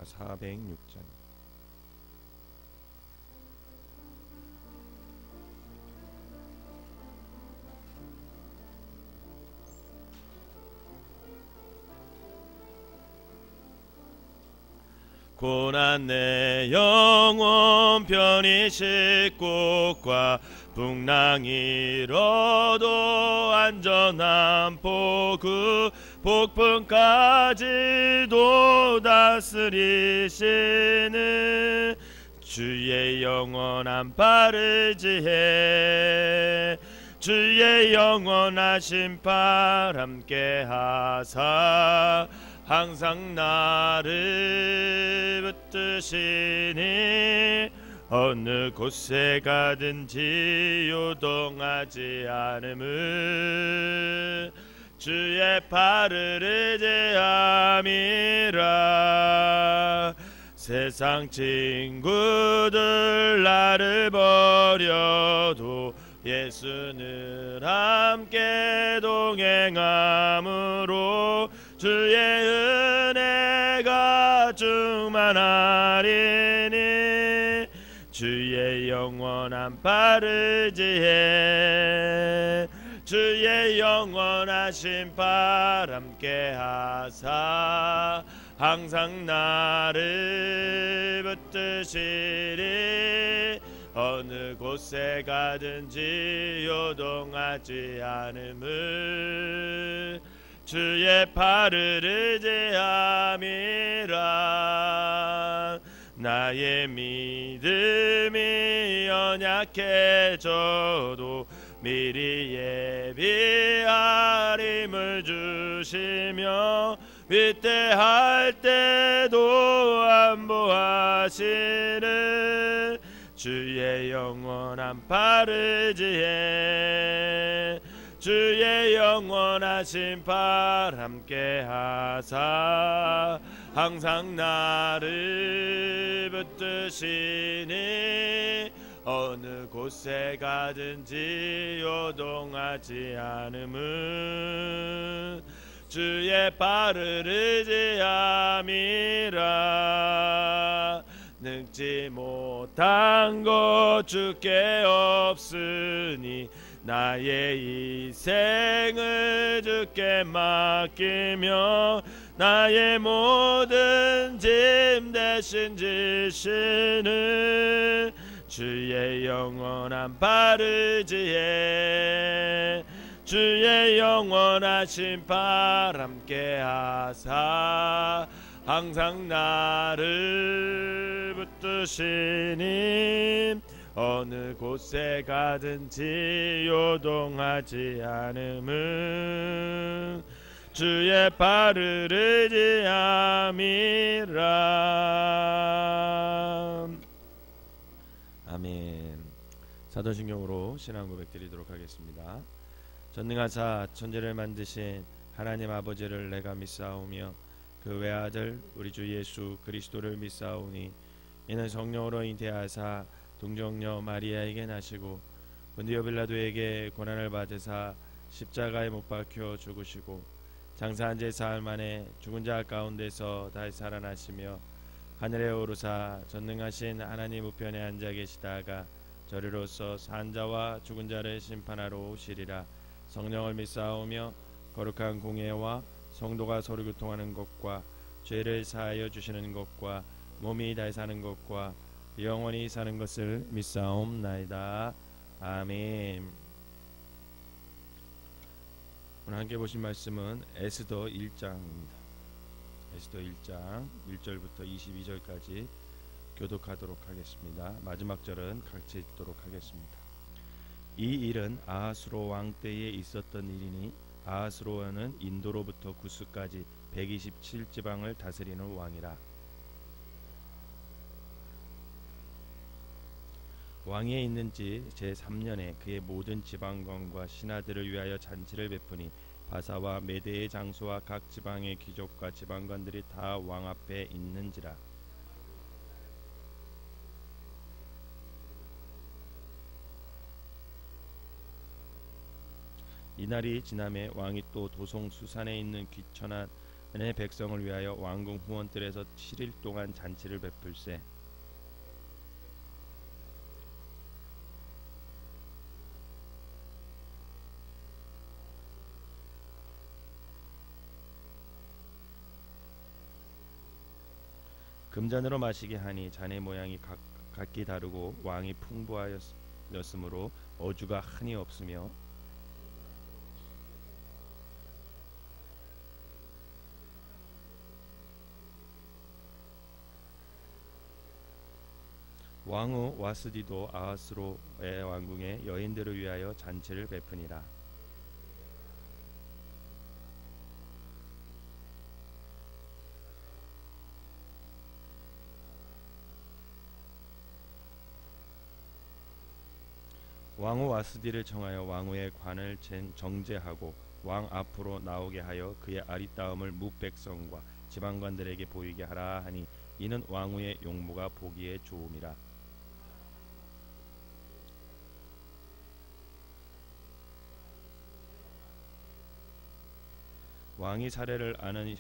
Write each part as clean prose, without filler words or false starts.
찬송가 406장. 고난 내 영혼 편히 싣고 과 풍랑 일어도 안전한 포구 폭풍까지도 다스리시는 주의 영원한 빠르지해 주의 영원하신 팔 함께 하사 항상 나를 붙드시니 어느 곳에 가든지 요동하지 않음을 주의 팔을 의지함이라. 세상 친구들 나를 버려도 예수는 함께 동행함으로 주의 은혜가 충만하리니 주의 영원한 빠르지해 주의 영원하신 팔 함께 하사 항상 나를 붙드시리. 어느 곳에 가든지 요동하지 않음을 주의 팔을 의지함이라. 나의 믿음이 연약해져도 미리 예비하림을 주시며 위태할 때도 안보하시는 주의 영원한 빠르지해 주의 영원하신 팔 함께 하사 항상 나를 붙드시니 어느 곳에 가든지 요동하지 않음은 주의 팔을 의지함이라. 늙지 못한 것 주께 없으니 나의 이 생을 주께 맡기며 나의 모든 짐 대신 지시는 주의 영원한 빠르지해 주의 영원하신 팔 함께 하사 항상 나를 붙드시니 어느 곳에 가든지 요동하지 않음은 주의 팔을 의지함이라. 아멘. 사도신경으로 신앙 고백 드리도록 하겠습니다. 전능하사 천지를 만드신 하나님 아버지를 내가 믿사오며 그 외아들 우리 주 예수 그리스도를 믿사오니 이는 성령으로 잉태하사 동정녀 마리아에게 나시고 본디오 빌라도에게 고난을 받으사 십자가에 못 박혀 죽으시고 장사한 지 사흘 만에 죽은 자 가운데서 다시 살아나시며 하늘에 오르사 전능하신 하나님 우편에 앉아 계시다가 저리로서 산 자와 죽은 자를 심판하러 오시리라. 성령을 믿사오며 거룩한 공예와 성도가 서로 교통하는 것과 죄를 사하여 주시는 것과 몸이 다시 사는 것과 영원히 사는 것을 믿사옵나이다. 아멘. 오늘 함께 보신 말씀은 에스더 1장입니다. 에스더 1장 1절부터 22절까지 교독하도록 하겠습니다. 마지막 절은 같이 읽도록 하겠습니다. 이 일은 아하수로 왕 때에 있었던 일이니 아하수로는 인도로부터 구스까지 127지방을 다스리는 왕이라. 왕위에 있는 지 제3년에 그의 모든 지방관과 신하들을 위하여 잔치를 베푸니 바사와 메대의 장수와 각 지방의 귀족과 지방관들이 다 왕 앞에 있는지라. 이날이 지남에 왕이 또 도송 수산에 있는 귀천한 내 백성을 위하여 왕궁 후원들에서 7일 동안 잔치를 베풀세. 금잔으로 마시게 하니 잔의 모양이 각기 다르고 왕이 풍부하였으므로 어주가 흔히 없으며 왕후 와스디도 아하스로의 왕궁의 여인들을 위하여 잔치를 베푸니라. 왕후 와스디를 청하여 왕후의 관을 정제하고 왕 앞으로 나오게 하여 그의 아리따움을 뭇백성과 지방관들에게 보이게 하라 하니 이는 왕후의 용모가 보기에 좋음이라. 왕이 사례를 아는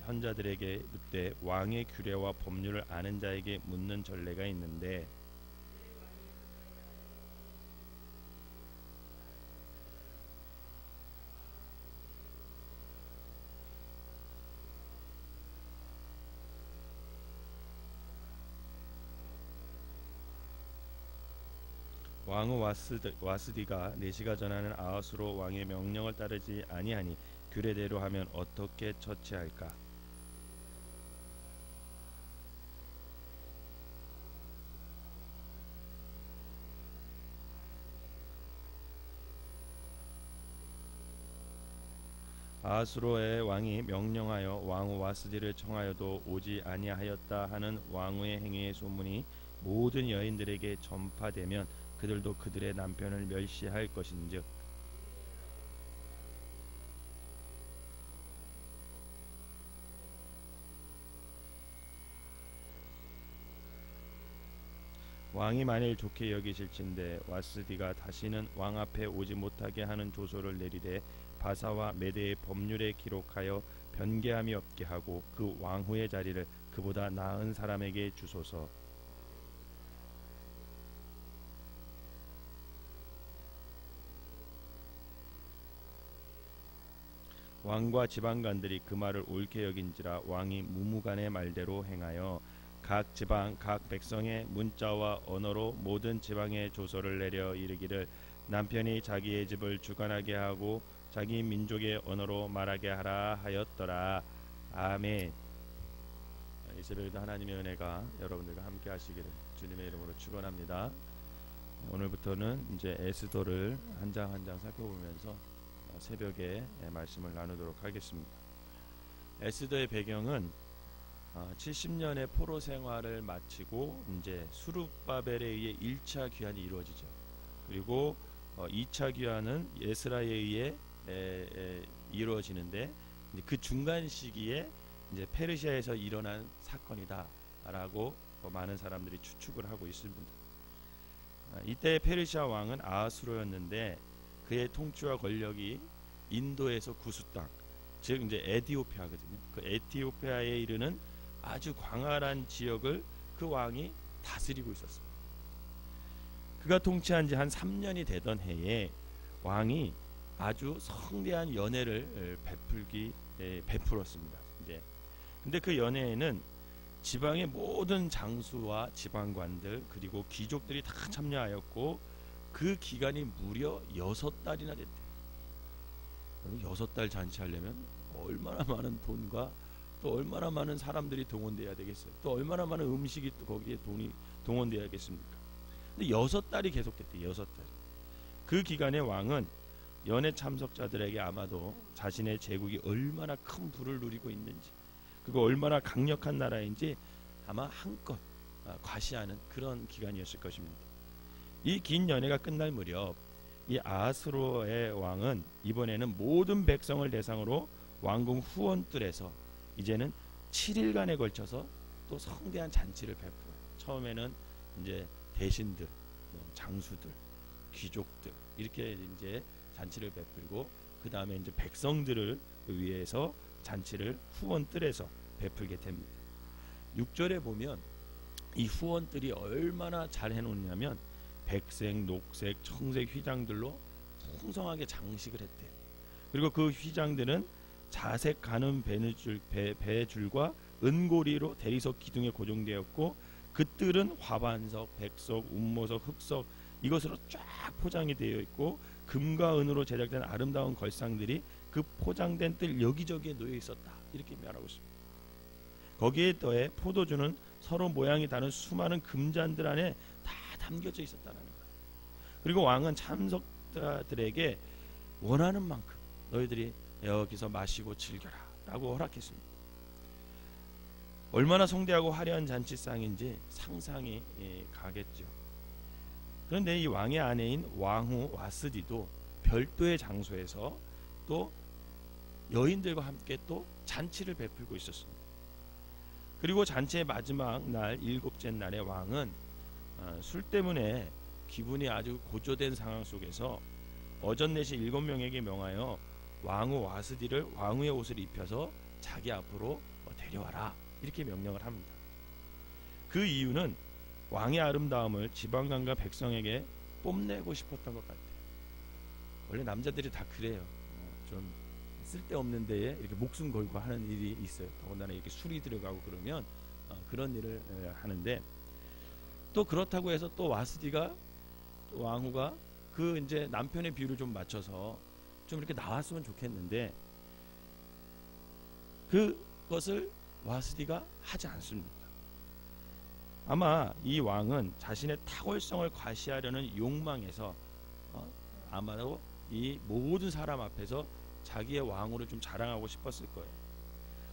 현자들에게 묻되 왕의 규례와 법률을 아는 자에게 묻는 전례가 있는데 왕후 와스디가 내시가 전하는 아하수로 왕의 명령을 따르지 아니하니 규례대로 하면 어떻게 처치할까? 아하수로의 왕이 명령하여 왕후 와스디를 청하여도 오지 아니하였다 하는 왕후의 행위의 소문이 모든 여인들에게 전파되면 그들도 그들의 남편을 멸시할 것인즉 왕이 만일 좋게 여기실진대 와스디가 다시는 왕 앞에 오지 못하게 하는 조서를 내리되 바사와 메대의 법률에 기록하여 변개함이 없게 하고 그 왕후의 자리를 그보다 나은 사람에게 주소서. 왕과 지방관들이 그 말을 옳게 여긴지라 왕이 무무간의 말대로 행하여 각 지방 각 백성의 문자와 언어로 모든 지방에 조서를 내려 이르기를 남편이 자기의 집을 주관하게 하고 자기 민족의 언어로 말하게 하라 하였더라. 아멘. 이스라엘도 하나님의 은혜가 여러분들과 함께 하시기를 주님의 이름으로 축원합니다. 오늘부터는 이제 에스더를 한 장 한 장 살펴보면서 새벽에 말씀을 나누도록 하겠습니다. 에스더의 배경은 70년의 포로 생활을 마치고 이제 수룹바벨에 의해 1차 귀환이 이루어지죠. 그리고 2차 귀환은 에스라에 의해 이루어지는데 그 중간 시기에 이제 페르시아에서 일어난 사건이다라고 많은 사람들이 추측을 하고 있습니다. 이때 페르시아 왕은 아하수로였는데 그의 통치와 권력이 인도에서 구스 땅, 즉 이제 에티오피아거든요. 그 에티오피아에 이르는 아주 광활한 지역을 그 왕이 다스리고 있었습니다. 그가 통치한 지 한 3년이 되던 해에 왕이 아주 성대한 연회를 베풀었습니다. 이제 근데 그 연회에는 지방의 모든 장수와 지방관들 그리고 귀족들이 다 참여하였고 그 기간이 무려 6달이나 됐대요. 6달 잔치하려면 얼마나 많은 돈과 또 얼마나 많은 사람들이 동원돼야 되겠어요. 또 얼마나 많은 음식이 또 거기에 돈이 동원돼야겠습니까? 근데 6달이 계속됐대요. 6달. 그 기간에 왕은 연회 참석자들에게 아마도 자신의 제국이 얼마나 큰 부를 누리고 있는지 그리고 얼마나 강력한 나라인지 아마 한껏 과시하는 그런 기간이었을 것입니다. 이 긴 연회가 끝날 무렵 이 아하스로의 왕은 이번에는 모든 백성을 대상으로 왕궁 후원들에서 이제는 7일간에 걸쳐서 또 성대한 잔치를 베풀어요. 처음에는 이제 대신들, 장수들, 귀족들 이렇게 이제 잔치를 베풀고 그 다음에 이제 백성들을 위해서 잔치를 후원뜰에서 베풀게 됩니다. 6절에 보면 이 후원뜰이 얼마나 잘 해놓냐면 백색, 녹색, 청색 휘장들로 풍성하게 장식을 했대요. 그리고 그 휘장들은 자색 가는 배줄과 은고리로 대리석 기둥에 고정되었고 그 뜰은 화반석, 백석, 운모석, 흑석 이것으로 쫙 포장이 되어 있고 금과 은으로 제작된 아름다운 걸상들이 그 포장된 뜰 여기저기에 놓여 있었다. 이렇게 말하고 있습니다. 거기에 더해 포도주는 서로 모양이 다른 수많은 금잔들 안에 다 담겨져 있었다는 거예요. 그리고 왕은 참석자들에게 원하는 만큼 너희들이 여기서 마시고 즐겨라 라고 허락했습니다. 얼마나 성대하고 화려한 잔치상인지 상상이 가겠죠. 그런데 이 왕의 아내인 왕후 와스디도 별도의 장소에서 또 여인들과 함께 또 잔치를 베풀고 있었습니다. 그리고 잔치의 마지막 날 일곱째 날에 왕은 술 때문에 기분이 아주 고조된 상황 속에서 어전내시 7명에게 명하여 왕후 와스디를 왕후의 옷을 입혀서 자기 앞으로 데려와라 이렇게 명령을 합니다. 그 이유는 왕의 아름다움을 지방간과 백성에게 뽐내고 싶었던 것 같아요. 원래 남자들이 다 그래요. 좀 쓸데없는 데에 이렇게 목숨 걸고 하는 일이 있어요. 더군다나 이렇게 술이 들어가고 그러면 그런 일을 하는데 또 그렇다고 해서 또 와스디가 또 왕후가 그 이제 남편의 비율을 좀 맞춰서 좀 이렇게 나왔으면 좋겠는데 그것을 와스디가 하지 않습니다. 아마 이 왕은 자신의 탁월성을 과시하려는 욕망에서 아마도 이 모든 사람 앞에서 자기의 왕후를 좀 자랑하고 싶었을 거예요.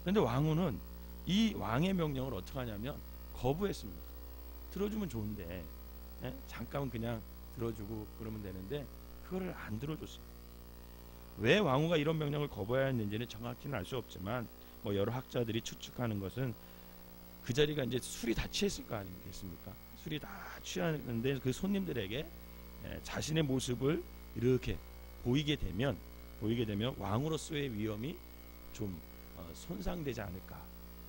그런데 왕후는 이 왕의 명령을 어떻게 하냐면 거부했습니다. 들어주면 좋은데 잠깐 그냥 들어주고 그러면 되는데 그거를 안 들어줬어요. 왜 왕후가 이런 명령을 거부해야 했는지는 정확히는 알 수 없지만 뭐 여러 학자들이 추측하는 것은 그 자리가 이제 술이 다 취했을 거 아니겠습니까? 술이 다 취하는데 그 손님들에게 자신의 모습을 이렇게 보이게 되면 왕으로서의 위엄이 좀 손상되지 않을까.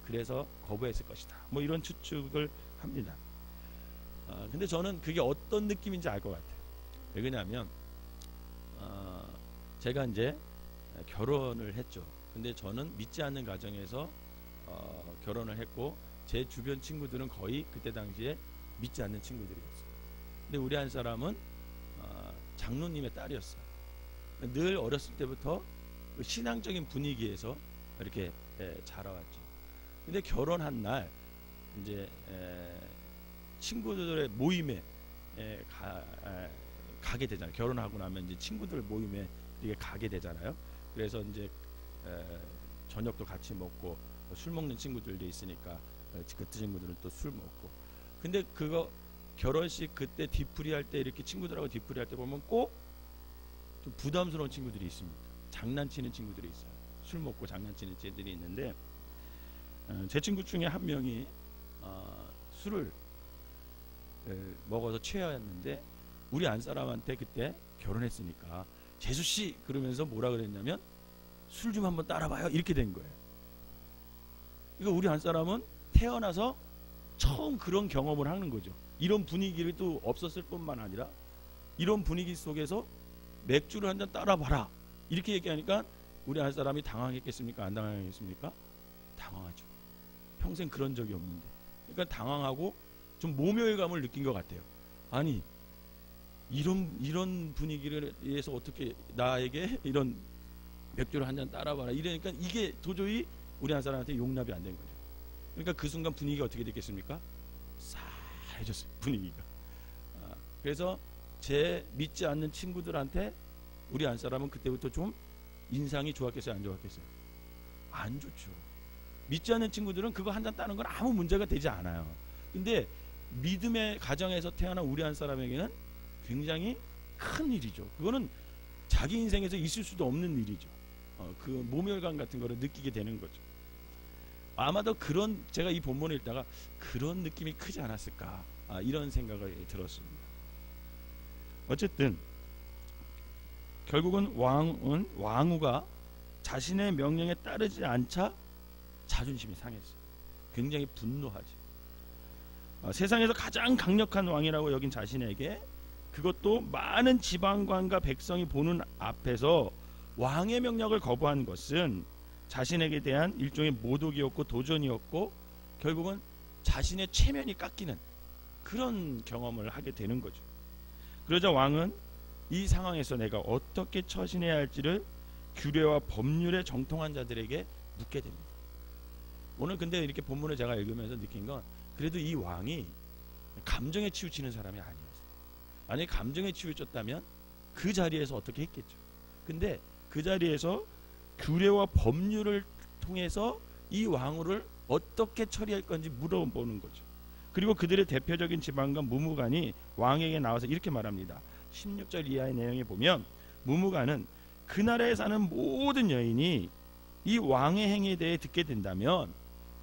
그래서 거부했을 것이다. 뭐 이런 추측을 합니다. 근데 저는 그게 어떤 느낌인지 알 것 같아요. 왜 그러냐면 제가 이제 결혼을 했죠. 근데 저는 믿지 않는 가정에서 결혼을 했고 제 주변 친구들은 거의 그때 당시에 믿지 않는 친구들이었어요. 근데 우리 한 사람은 장로님의 딸이었어요. 늘 어렸을 때부터 그 신앙적인 분위기에서 이렇게 자라왔죠. 근데 결혼한 날 이제 친구들의 모임에 가게 되잖아요. 결혼하고 나면 이제 친구들 모임에 이렇게 가게 되잖아요. 그래서 이제 저녁도 같이 먹고 술 먹는 친구들도 있으니까 그 친구들은 또 술 먹고. 근데 그거 결혼식 그때 뒤풀이 할 때 이렇게 친구들하고 뒤풀이 할 때 보면 꼭 좀 부담스러운 친구들이 있습니다. 장난치는 친구들이 있어요. 술 먹고 장난치는 친구들이 있는데 제 친구 중에 한 명이 술을 먹어서 취하였는데 우리 안 사람한테 그때 결혼했으니까 재수씨 그러면서 뭐라 그랬냐면 술 좀 한번 따라봐요 이렇게 된 거예요. 그러니까 우리 한 사람은 태어나서 처음 그런 경험을 하는 거죠. 이런 분위기를 또 없었을 뿐만 아니라 이런 분위기 속에서 맥주를 한 잔 따라봐라 이렇게 얘기하니까 우리 한 사람이 당황했겠습니까? 안 당황했습니까? 당황하죠. 평생 그런 적이 없는데. 그러니까 당황하고 좀 모멸감을 느낀 것 같아요. 아니 이런 분위기를 위해서 어떻게 나에게 이런 맥주를 한 잔 따라봐라 이러니까 이게 도저히 우리 한 사람한테 용납이 안 된 거죠. 그러니까 그 순간 분위기가 어떻게 됐겠습니까? 싸해졌어요. 분위기가. 그래서 제 믿지 않는 친구들한테 우리 한 사람은 그때부터 좀 인상이 좋았겠어요? 안 좋았겠어요? 안 좋죠. 믿지 않는 친구들은 그거 한 잔 따는 건 아무 문제가 되지 않아요. 근데 믿음의 가정에서 태어난 우리 한 사람에게는 굉장히 큰 일이죠. 그거는 자기 인생에서 있을 수도 없는 일이죠. 그 모멸감 같은 거를 느끼게 되는 거죠. 아마도 그런 제가 이 본문을 읽다가 그런 느낌이 크지 않았을까 이런 생각을 들었습니다. 어쨌든 결국은 왕후가 자신의 명령에 따르지 않자 자존심이 상했어요. 굉장히 분노하죠. 세상에서 가장 강력한 왕이라고 여긴 자신에게, 그것도 많은 지방관과 백성이 보는 앞에서 왕의 명령을 거부한 것은 자신에게 대한 일종의 모독이었고 도전이었고, 결국은 자신의 체면이 깎이는 그런 경험을 하게 되는 거죠. 그러자 왕은 이 상황에서 내가 어떻게 처신해야 할지를 규례와 법률에 정통한 자들에게 묻게 됩니다. 오늘 근데 이렇게 본문을 제가 읽으면서 느낀 건, 그래도 이 왕이 감정에 치우치는 사람이 아니었어요. 만약에 감정에 치우쳤다면 그 자리에서 어떻게 했겠죠. 근데 그 자리에서 규례와 법률을 통해서 이 왕후를 어떻게 처리할 건지 물어보는 거죠. 그리고 그들의 대표적인 지방관 무무간이 왕에게 나와서 이렇게 말합니다. 16절 이하의 내용에 보면, 무무간은 그 나라에 사는 모든 여인이 이 왕의 행위에 대해 듣게 된다면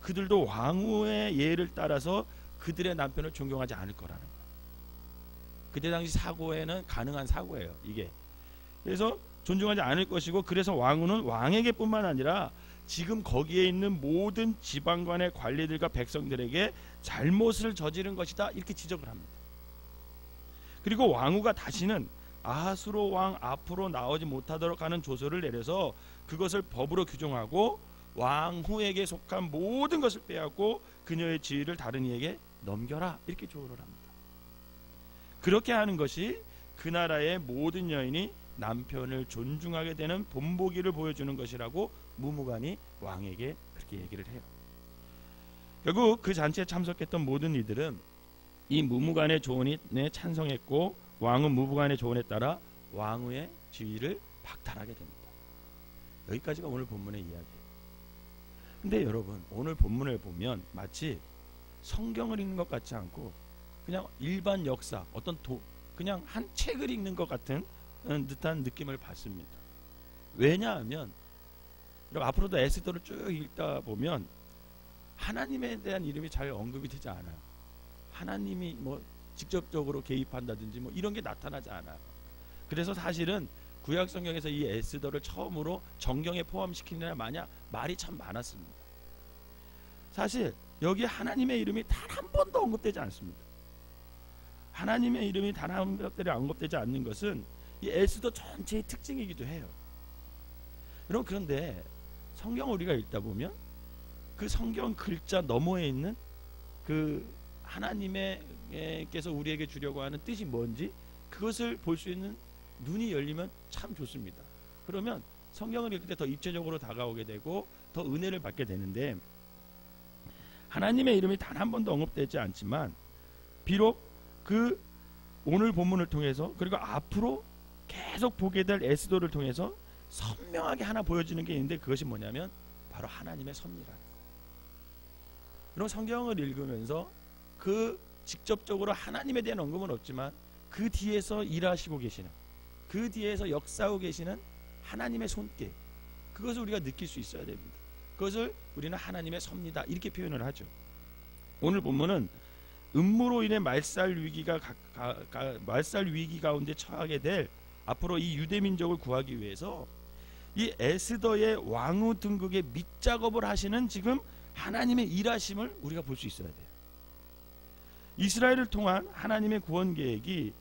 그들도 왕후의 예를 따라서 그들의 남편을 존경하지 않을 거라는 거예요. 그때 당시 사고에는 가능한 사고예요, 이게. 그래서 존중하지 않을 것이고, 그래서 왕후는 왕에게 뿐만 아니라 지금 거기에 있는 모든 지방관의 관리들과 백성들에게 잘못을 저지른 것이다, 이렇게 지적을 합니다. 그리고 왕후가 다시는 아하수로 왕 앞으로 나오지 못하도록 하는 조서를 내려서 그것을 법으로 규정하고 왕후에게 속한 모든 것을 빼앗고 그녀의 지위를 다른 이에게 넘겨라, 이렇게 조언을 합니다. 그렇게 하는 것이 그 나라의 모든 여인이 남편을 존중하게 되는 본보기를 보여주는 것이라고 무무간이 왕에게 그렇게 얘기를 해요. 결국 그 잔치에 참석했던 모든 이들은 이 무무간의 조언에 찬성했고, 왕은 무무간의 조언에 따라 왕후의 지위를 박탈하게 됩니다. 여기까지가 오늘 본문의 이야기예요. 근데 여러분, 오늘 본문을 보면 마치 성경을 읽는 것 같지 않고 그냥 일반 역사, 그냥 한 책을 읽는 것 같은 듯한 느낌을 받습니다. 왜냐하면 앞으로도 에스더를 쭉 읽다 보면 하나님에 대한 이름이 잘 언급이 되지 않아요. 하나님이 직접적으로 개입한다든지 이런 게 나타나지 않아요. 그래서 사실은 구약 성경에서 이 에스더를 처음으로 정경에 포함시키느냐 마냐 말이 참 많았습니다. 사실 여기 하나님의 이름이 단 한 번도 언급되지 않습니다. 하나님의 이름이 단 한 번도 언급되지 않는 것은 이 에스더 전체의 특징이기도 해요. 여러분, 그런데 성경을 우리가 읽다 보면 그 성경 글자 너머에 있는 그 하나님께서 우리에게 주려고 하는 뜻이 뭔지 그것을 볼 수 있는 눈이 열리면 참 좋습니다. 그러면 성경을 읽을 때 더 입체적으로 다가오게 되고 더 은혜를 받게 되는데, 하나님의 이름이 단 한 번도 언급되지 않지만 비록 그 오늘 본문을 통해서, 그리고 앞으로 계속 보게 될 에스더를 통해서 선명하게 하나 보여지는 게 있는데, 그것이 뭐냐면 바로 하나님의 섭리라는 거예요. 여러분, 성경을 읽으면서 그 직접적으로 하나님에 대한 언급은 없지만 그 뒤에서 일하시고 계시는, 그 뒤에서 역사하고 계시는 하나님의 손길, 그것을 우리가 느낄 수 있어야 됩니다. 그것을 우리는 하나님의 섭리다, 이렇게 표현을 하죠. 오늘 본문은 음모로 인해 말살 위기 가운데 처하게 될 앞으로 이 유대 민족을 구하기 위해서 이 에스더의 왕후 등극의 밑작업을 하시는 지금 하나님의 일하심을 우리가 볼 수 있어야 돼요. 이스라엘을 통한 하나님의 구원 계획이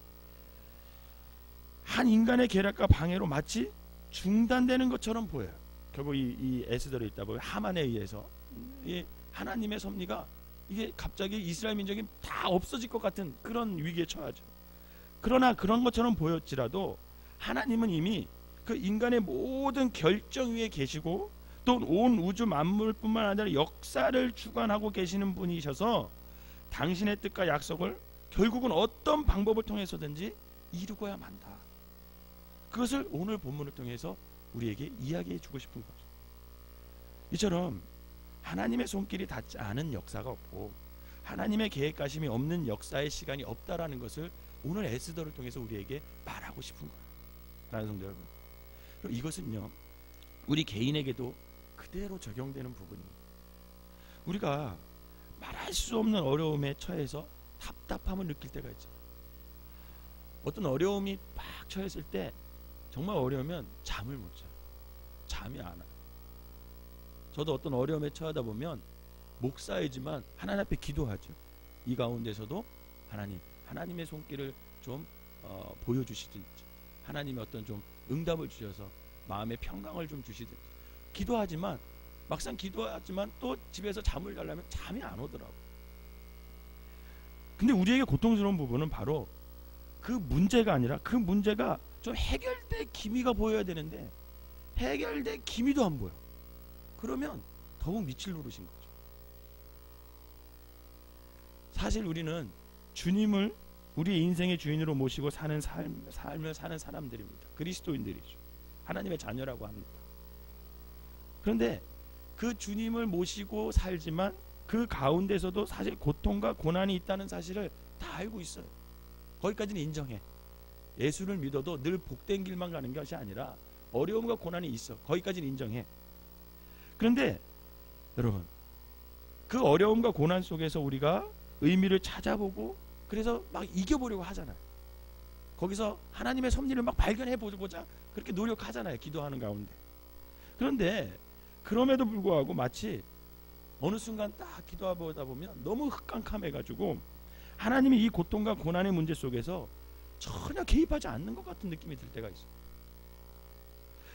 한 인간의 계략과 방해로 마치 중단되는 것처럼 보여요. 결국 이 에스더를 읽다 보면 하만에 의해서 이 하나님의 섭리가 이게 갑자기 이스라엘 민족이 다 없어질 것 같은 그런 위기에 처하죠. 그러나 그런 것처럼 보였지라도 하나님은 이미 그 인간의 모든 결정 위에 계시고 또 온 우주 만물뿐만 아니라 역사를 주관하고 계시는 분이셔서 당신의 뜻과 약속을 결국은 어떤 방법을 통해서든지 이루고야 만다. 그것을 오늘 본문을 통해서 우리에게 이야기해 주고 싶은 거죠. 이처럼 하나님의 손길이 닿지 않은 역사가 없고 하나님의 계획가심이 없는 역사의 시간이 없다라는 것을 오늘 에스더를 통해서 우리에게 말하고 싶은 거예요. 라는 성도 여러분, 그리고 이것은요 우리 개인에게도 그대로 적용되는 부분입니다. 우리가 말할 수 없는 어려움에 처해서 답답함을 느낄 때가 있잖아요. 어떤 어려움이 막 처했을 때 정말 어려우면 잠을 못 자요. 잠이 안 와요. 저도 어떤 어려움에 처하다 보면 목사이지만 하나님 앞에 기도하죠. 이 가운데서도 하나님의 손길을 좀 보여주시든지, 하나님의 어떤 좀 응답을 주셔서 마음의 평강을 좀 주시든지 기도하지만, 막상 기도하지만 또 집에서 잠을 자려면 잠이 안 오더라고요. 근데 우리에게 고통스러운 부분은 바로 그 문제가 아니라, 그 문제가 좀 해결될 기미가 보여야 되는데 해결될 기미도 안 보여. 그러면 더욱 미칠 노릇인 거죠. 사실 우리는 주님을 우리 인생의 주인으로 모시고 삶을 사는 사람들입니다. 그리스도인들이죠. 하나님의 자녀라고 합니다. 그런데 그 주님을 모시고 살지만 그 가운데서도 사실 고통과 고난이 있다는 사실을 다 알고 있어요. 거기까지는 인정해. 예수를 믿어도 늘 복된 길만 가는 것이 아니라 어려움과 고난이 있어. 거기까지는 인정해. 그런데 여러분, 그 어려움과 고난 속에서 우리가 의미를 찾아보고 그래서 막 이겨보려고 하잖아요. 거기서 하나님의 섭리를 막 발견해 보고자 그렇게 노력하잖아요. 기도하는 가운데. 그런데 그럼에도 불구하고 마치 어느 순간 딱 기도하다 보면 너무 흑감kam해가지고 하나님이 이 고통과 고난의 문제 속에서 전혀 개입하지 않는 것 같은 느낌이 들 때가 있어요.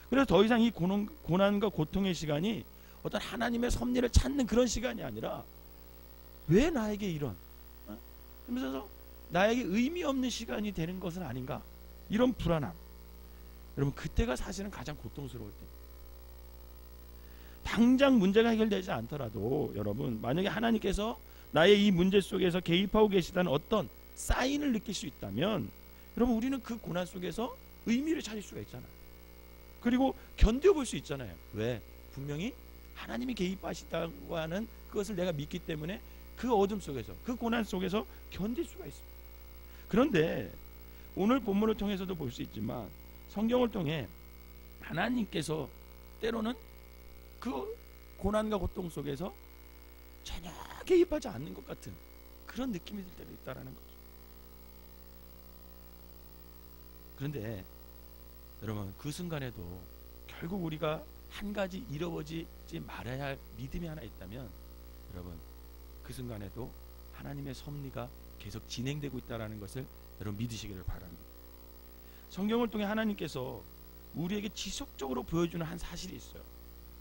그래서 더 이상 이 고난과 고통의 시간이 어떤 하나님의 섭리를 찾는 그런 시간이 아니라 왜 나에게 이런, 그러면서 나에게 의미 없는 시간이 되는 것은 아닌가, 이런 불안함. 여러분, 그때가 사실은 가장 고통스러울 때. 당장 문제가 해결되지 않더라도 여러분, 만약에 하나님께서 나의 이 문제 속에서 개입하고 계시다는 어떤 사인을 느낄 수 있다면, 여러분, 우리는 그 고난 속에서 의미를 찾을 수가 있잖아요. 그리고 견뎌볼 수 있잖아요. 왜? 분명히 하나님이 개입하시다고 하는 그것을 내가 믿기 때문에 그 어둠 속에서, 그 고난 속에서 견딜 수가 있습니다. 그런데 오늘 본문을 통해서도 볼 수 있지만 성경을 통해 하나님께서 때로는 그 고난과 고통 속에서 전혀 개입하지 않는 것 같은 그런 느낌이 들 때가 있다라는 거죠. 그런데 여러분, 그 순간에도 결국 우리가 한 가지 잃어버리지 말아야 할 믿음이 하나 있다면, 여러분, 그 순간에도 하나님의 섭리가 계속 진행되고 있다는 것을 여러분 믿으시기를 바랍니다. 성경을 통해 하나님께서 우리에게 지속적으로 보여주는 한 사실이 있어요.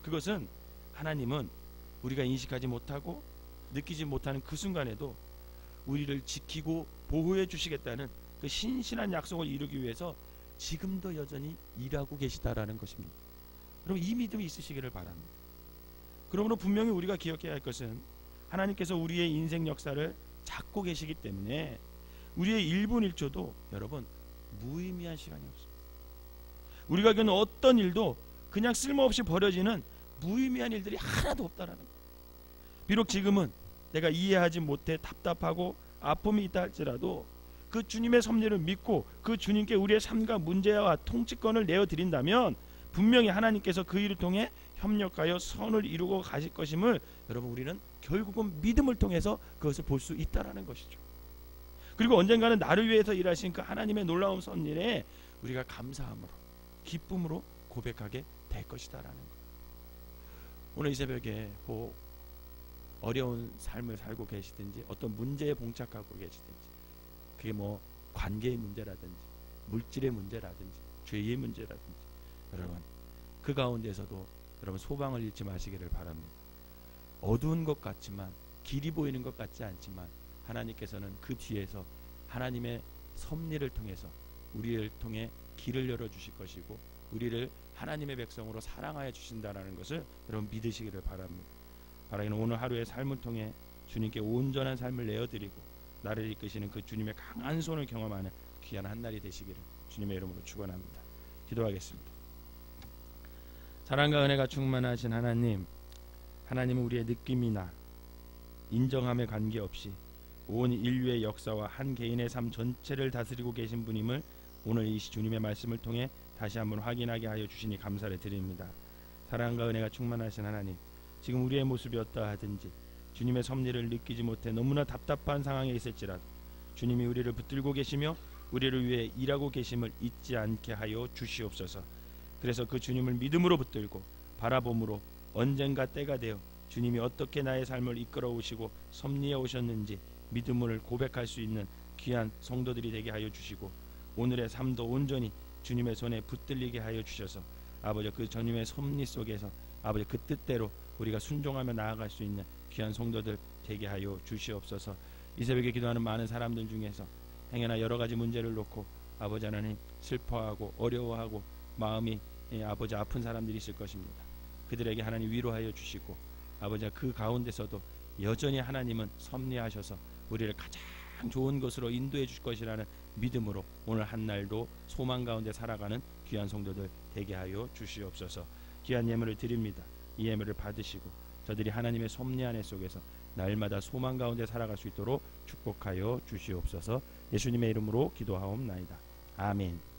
그것은 하나님은 우리가 인식하지 못하고 느끼지 못하는 그 순간에도 우리를 지키고 보호해 주시겠다는 그 신실한 약속을 이루기 위해서 지금도 여전히 일하고 계시다라는 것입니다. 여러분, 이 믿음이 있으시기를 바랍니다. 그러므로 분명히 우리가 기억해야 할 것은 하나님께서 우리의 인생 역사를 잡고 계시기 때문에 우리의 1분 1초도 여러분 무의미한 시간이 없습니다. 우리가 겪는 어떤 일도 그냥 쓸모없이 버려지는 무의미한 일들이 하나도 없다라는 거예요. 비록 지금은 내가 이해하지 못해 답답하고 아픔이 있다 할지라도 그 주님의 섭리를 믿고 그 주님께 우리의 삶과 문제와 통치권을 내어드린다면 분명히 하나님께서 그 일을 통해 협력하여 선을 이루고 가실 것임을 여러분, 우리는 결국은 믿음을 통해서 그것을 볼 수 있다라는 것이죠. 그리고 언젠가는 나를 위해서 일하신 그 하나님의 놀라운 섭리에 우리가 감사함으로, 기쁨으로 고백하게 될 것이다라는 거예요. 오늘 이 새벽에 혹 어려운 삶을 살고 계시든지 어떤 문제에 봉착하고 계시든지, 그게 뭐 관계의 문제라든지 물질의 문제라든지 죄의 문제라든지, 여러분 그 가운데서도 여러분 소망을 잃지 마시기를 바랍니다. 어두운 것 같지만, 길이 보이는 것 같지 않지만 하나님께서는 그 뒤에서 하나님의 섭리를 통해서 우리를 통해 길을 열어주실 것이고 우리를 하나님의 백성으로 사랑하여 주신다는 것을 여러분 믿으시기를 바랍니다. 바라기는 오늘 하루의 삶을 통해 주님께 온전한 삶을 내어드리고 나를 이끄시는 그 주님의 강한 손을 경험하는 귀한 한 날이 되시기를 주님의 이름으로 축원합니다. 기도하겠습니다. 사랑과 은혜가 충만하신 하나님, 하나님은 우리의 느낌이나 인정함에 관계없이 온 인류의 역사와 한 개인의 삶 전체를 다스리고 계신 분임을 오늘 이 주님의 말씀을 통해 다시 한번 확인하게 하여 주시니 감사를 드립니다. 사랑과 은혜가 충만하신 하나님, 지금 우리의 모습이 어떠하든지 주님의 섭리를 느끼지 못해 너무나 답답한 상황에 있을지라도 주님이 우리를 붙들고 계시며 우리를 위해 일하고 계심을 잊지 않게 하여 주시옵소서. 그래서 그 주님을 믿음으로 붙들고 바라봄으로 언젠가 때가 되어 주님이 어떻게 나의 삶을 이끌어 오시고 섭리해 오셨는지 믿음을 고백할 수 있는 귀한 성도들이 되게 하여 주시고, 오늘의 삶도 온전히 주님의 손에 붙들리게 하여 주셔서 아버지 그 주님의 섭리 속에서 아버지 그 뜻대로 우리가 순종하며 나아갈 수 있는 귀한 성도들 되게 하여 주시옵소서. 이 새벽에 기도하는 많은 사람들 중에서 행여나 여러 가지 문제를 놓고 아버지 하나님 슬퍼하고 어려워하고 마음이 아버지 아픈 사람들이 있을 것입니다. 그들에게 하나님 위로하여 주시고 아버지 그 가운데서도 여전히 하나님은 섭리하셔서 우리를 가장 좋은 것으로 인도해 주실 것이라는 믿음으로 오늘 한날도 소망 가운데 살아가는 귀한 성도들 되게 하여 주시옵소서. 귀한 예물을 드립니다. 이 예물을 받으시고 저들이 하나님의 섭리 안에 속에서 날마다 소망 가운데 살아갈 수 있도록 축복하여 주시옵소서. 예수님의 이름으로 기도하옵나이다. 아멘.